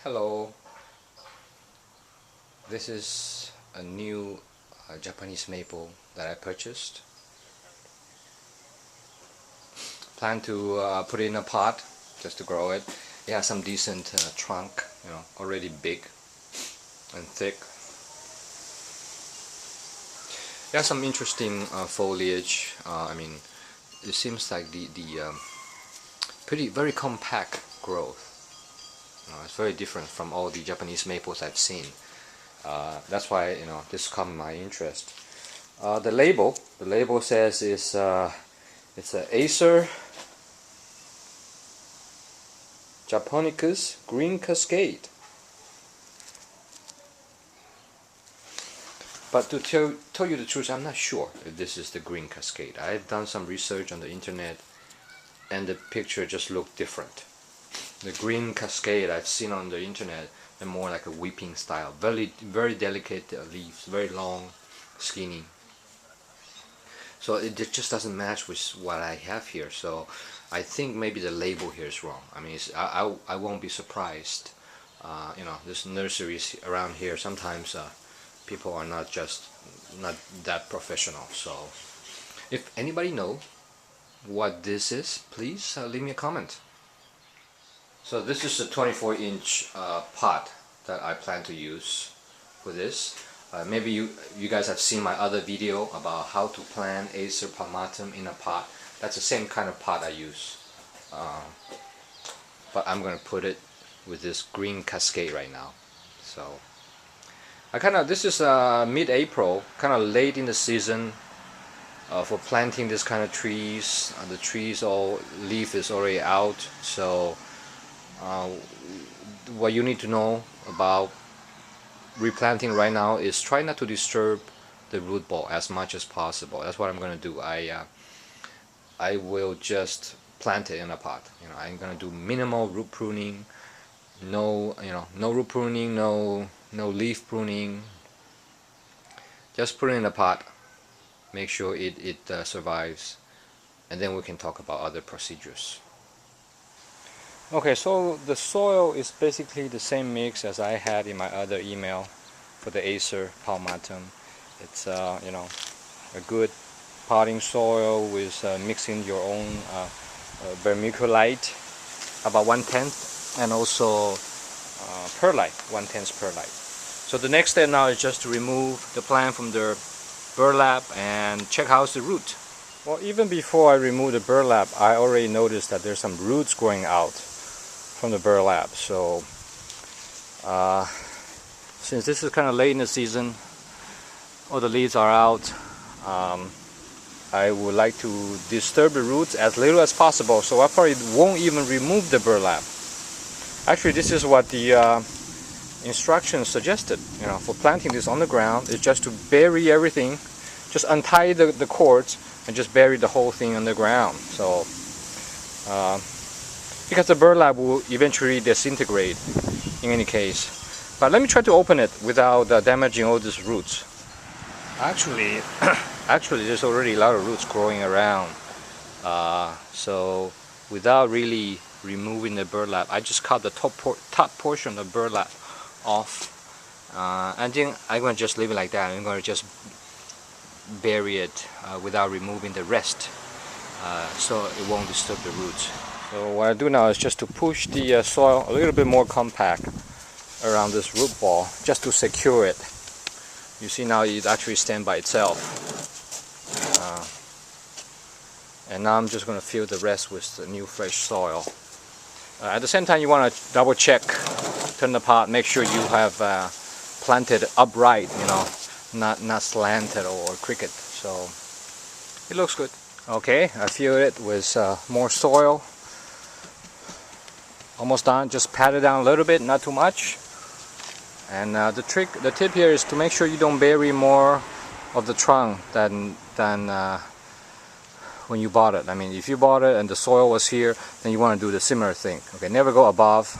Hello, this is a new Japanese maple that I purchased. Plan to put it in a pot just to grow it. It has some decent trunk, already big and thick. It has some interesting foliage. It seems like the very compact growth. It's very different from all the Japanese maples I've seen. That's why this caught my interest. The label says it's an Acer Japonicus Green Cascade. But to tell you the truth, I'm not sure if this is the Green Cascade. I've done some research on the internet, and the picture just looked different. The Green Cascade I've seen on the internet, they're more like a weeping style, very delicate leaves, very long, skinny. So it just doesn't match with what I have here. So I think maybe the label here is wrong. I won't be surprised. There's nurseries around here. Sometimes people are not that professional. So if anybody know what this is, please leave me a comment. So this is a 24-inch pot that I plan to use for this. Maybe you guys have seen my other video about how to plant Acer palmatum in a pot. That's the same kind of pot I use. But I'm going to put it with this Green Cascade right now. So this is mid-April, kind of late in the season for planting this kind of trees. The trees leaf is already out. So what you need to know about replanting right now is try not to disturb the root ball as much as possible. That's what I'm going to do. I will just plant it in a pot. I'm going to do minimal root pruning. No root pruning, no leaf pruning. Just put it in a pot. Make sure it survives, and then we can talk about other procedures. Okay, so the soil is basically the same mix as I had in my other email for the Acer palmatum. It's a good potting soil with mixing your own vermiculite, about 1/10, and also perlite, 1/10 perlite. So the next step now is just to remove the plant from the burlap and check how's the root. Well, even before I remove the burlap, I already noticed that there's some roots growing out from the burlap. So since this is kind of late in the season, all the leaves are out, I would like to disturb the roots as little as possible. So I probably won't even remove the burlap. Actually, this is what the instructions suggested, for planting this on the ground, is just to bury everything, just untie the cords and just bury the whole thing on the ground. So because the burlap will eventually disintegrate in any case. But let me try to open it without damaging all these roots. Actually there's already a lot of roots growing around. So without really removing the burlap, I just cut the top portion of the burlap off. And then I'm going to just leave it like that. I'm going to just bury it without removing the rest, so it won't disturb the roots. So what I do now is just to push the soil a little bit more compact around this root ball, just to secure it. You see now it actually stands by itself. And now I'm just going to fill the rest with the new fresh soil. At the same time, you want to double check, turn the pot, make sure you have planted upright, not slanted or crooked. So it looks good. Okay, I fill it with more soil. Almost done. Just pat it down a little bit, not too much. And the tip here is to make sure you don't bury more of the trunk than when you bought it. If you bought it and the soil was here, then you want to do the similar thing. Okay, never go above.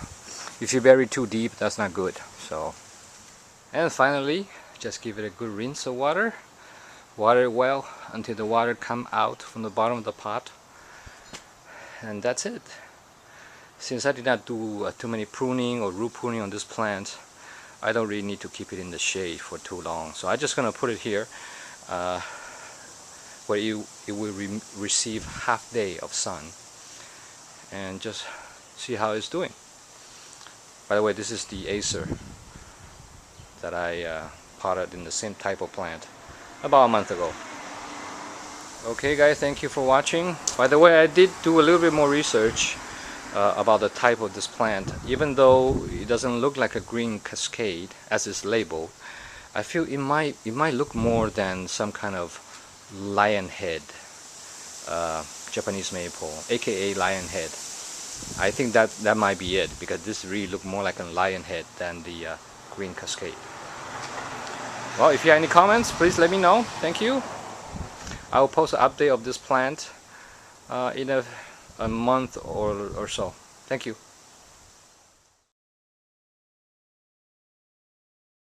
If you bury too deep, that's not good. So, and finally, just give it a good rinse of water. Water it well until the water come out from the bottom of the pot. And that's it. since I did not do too many pruning or root pruning on this plant, I don't really need to keep it in the shade for too long. So I'm just gonna put it here where it will receive half day of sun and just see how it's doing. By the way, this is the Acer that I potted in the same type of plant about a month ago. Okay guys, thank you for watching. By the way, I did do a little bit more research about the type of this plant. Even though it doesn't look like a green cascade as it's labeled, I feel it might look more than some kind of lion head Japanese maple, aka lion head. I think that might be it, because this really look more like a lion head than the green cascade. Well, if you have any comments, please let me know. Thank you. I will post an update of this plant in a month or so. Thank you.